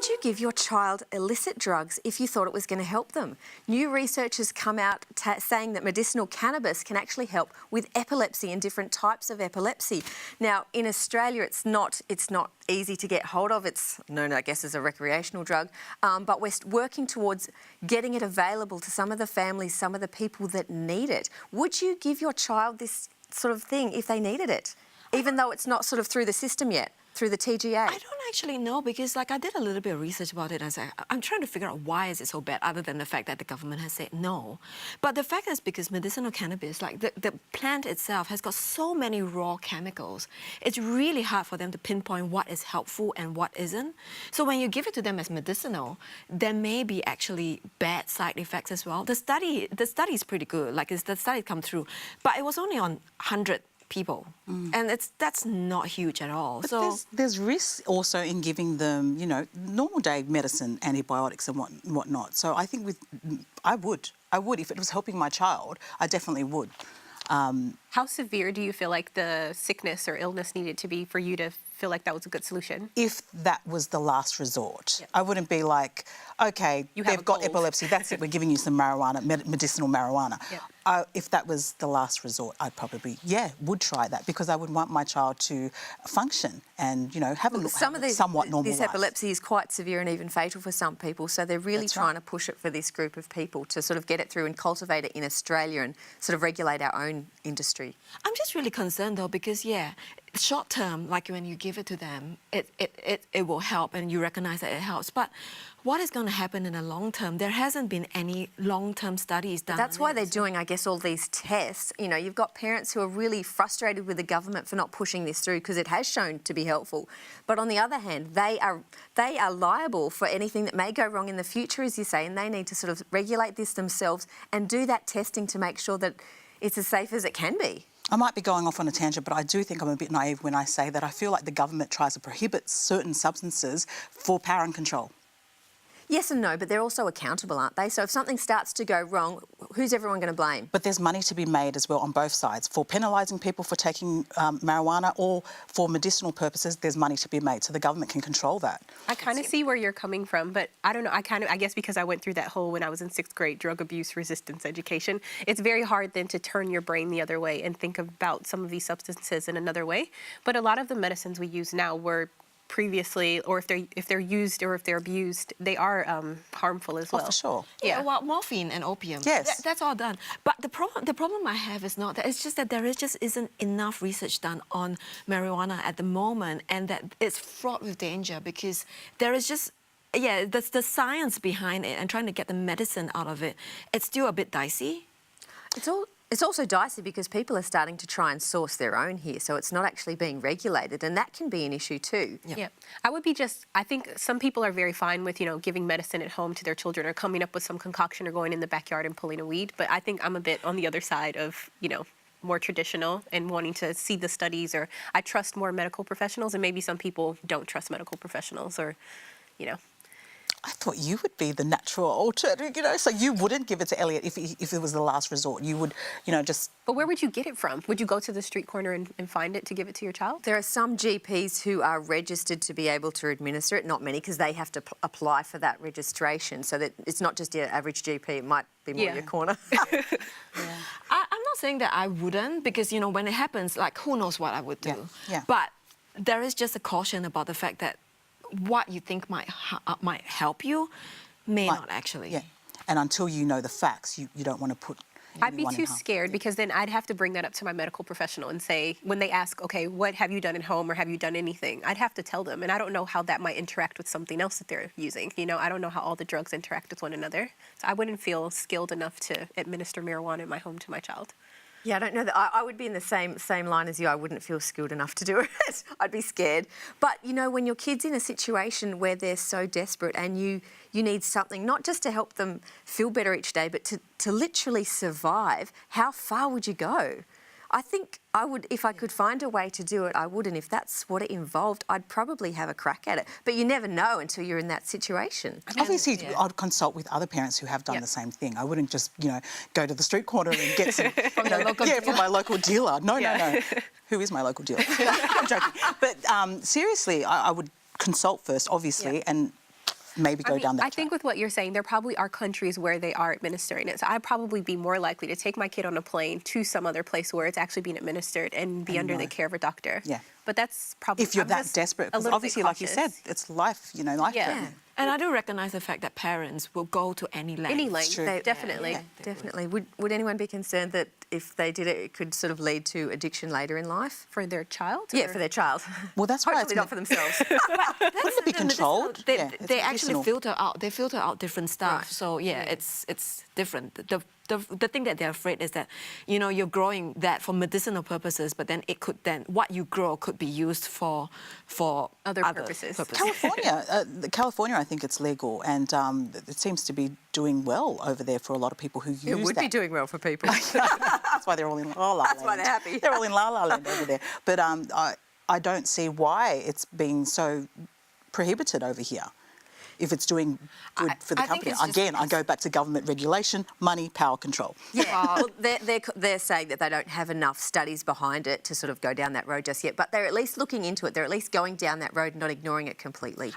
Would you give your child illicit drugs if you thought it was going to help them? New research has come out saying that medicinal cannabis can actually help with epilepsy and different types of epilepsy. Now, in Australia, it's not easy to get hold of. It's known, I guess, as a recreational drug, but we're working towards getting it available to some of the families, some of the people that need it. Would you give your child this sort of thing if they needed it, even though it's not sort of through the system yet? Through the TGA? I don't actually know because, like, I did a little bit of research about it. I'm trying to figure out why is it so bad, other than the fact that the government has said no. But the fact is because medicinal cannabis, like the plant itself, has got so many raw chemicals. It's really hard for them to pinpoint what is helpful and what isn't. So when you give it to them as medicinal, there may be actually bad side effects as well. The study is pretty good. Like, the study come through, but it was only on 100 people, and that's not huge at all. But so there's risks also in giving them, you know, normal day medicine, antibiotics and whatnot. So I think I would if it was helping my child, I definitely would. How severe do you feel like the sickness or illness needed to be for you to feel like that was a good solution? If that was the last resort, yep. I wouldn't be like, okay, they've got epilepsy, that's it, we're giving you some marijuana, medicinal marijuana. Yep. If that was the last resort, I'd probably, would try that because I would want my child to function and, you know, have a somewhat normal This life. epilepsy is quite severe and even fatal for some people, so they're really trying to push it for this group of people to sort of get it through and cultivate it in Australia and sort of regulate our own industry. I'm just really concerned though because, short term, like when you give it to them, it will help and you recognise that it helps. But what is going to happen in the long term? There hasn't been any long-term studies done. That's why they're doing, I guess, all these tests. You know, you've got parents who are really frustrated with the government for not pushing this through because it has shown to be helpful. But on the other hand, they are liable for anything that may go wrong in the future, as you say, and they need to sort of regulate this themselves and do that testing to make sure that it's as safe as it can be. I might be going off on a tangent, but I do think I'm a bit naive when I say that I feel like the government tries to prohibit certain substances for power and control. Yes and no, but they're also accountable, aren't they? So if something starts to go wrong, who's everyone going to blame? But there's money to be made as well on both sides. For penalising people for taking marijuana or for medicinal purposes, there's money to be made, so the government can control that. I kind of see where you're coming from, but I don't know, I guess because I went through that whole, when I was in 6th grade, drug abuse resistance education, it's very hard then to turn your brain the other way and think about some of these substances in another way. But a lot of the medicines we use now were previously, or if they're used or if they're abused, they are harmful as well. Oh, for sure. Yeah, well, morphine and opium. Yes. That's all done. But the problem I have is not that. It's just that there isn't enough research done on marijuana at the moment, and that it's fraught with danger because there is just, that's the science behind it and trying to get the medicine out of it. It's still a bit dicey. It's also dicey because people are starting to try and source their own here, so it's not actually being regulated, and that can be an issue too. Yeah. I think some people are very fine with, you know, giving medicine at home to their children or coming up with some concoction or going in the backyard and pulling a weed, but I think I'm a bit on the other side of, you know, more traditional and wanting to see the studies, or I trust more medical professionals, and maybe some people don't trust medical professionals, or, you know. I thought you would be the natural alternative, you know, so you wouldn't give it to Elliot if it was the last resort. You would, you know, just... But where would you get it from? Would you go to the street corner and find it to give it to your child? There are some GPs who are registered to be able to administer it, not many, because they have to apply for that registration, so that it's not just your average GP, it might be more your corner. I'm not saying that I wouldn't, because, you know, when it happens, like, who knows what I would do. Yeah. But there is just a caution about the fact that what you think might help you may not actually. Yeah, and until you know the facts, you don't want to put I'd be too scared because then I'd have to bring that up to my medical professional and say, when they ask, okay, what have you done at home or have you done anything? I'd have to tell them, and I don't know how that might interact with something else that they're using. You know, I don't know how all the drugs interact with one another. So I wouldn't feel skilled enough to administer marijuana in my home to my child. Yeah, I don't know that I would be in the same line as you. I wouldn't feel skilled enough to do it. I'd be scared. But, you know, when your kid's in a situation where they're so desperate and you need something, not just to help them feel better each day, but to literally survive, how far would you go? I think I would, if I could find a way to do it, I would. And if that's what it involved, I'd probably have a crack at it. But you never know until you're in that situation. Obviously, I'd consult with other parents who have done the same thing. I wouldn't just, you know, go to the street corner and get some from my local dealer. No. Who is my local dealer? I'm joking. But seriously, I would consult first, obviously, and maybe go down that I track. think with what you're saying, there probably are countries where they are administering it. So I'd probably be more likely to take my kid on a plane to some other place where it's actually being administered and be under the care of a doctor. Yeah. But that's probably... If you're I'm that just desperate, a because little obviously, bit like you said, cautious. it's life, life threatening. And I do recognise the fact that parents will go to any length. Any length, true. definitely. Yeah, definitely. Would anyone be concerned that if they did it, it could sort of lead to addiction later in life? For their child? Yeah, or- for their child. Well, that's why Hopefully it's not for themselves. Wouldn't it be controlled? They, Yeah, it's they actually medicinal. filter out different stuff. Right. So it's different. The thing that they're afraid is that you're growing that for medicinal purposes, but then what you grow could be used for Other purposes. California, I think it's legal, and it seems to be doing well over there for a lot of people who use It would that. be doing well for people. That's why they're all in la la land. That's why they're happy. They're all in la la land over there. But I don't see why it's being so prohibited over here. If it's doing good for the I think company. it's just Again, I go back to government regulation, money, power, control. Yeah, well, they're saying that they don't have enough studies behind it to sort of go down that road just yet, but they're at least looking into it. They're at least going down that road, not ignoring it completely.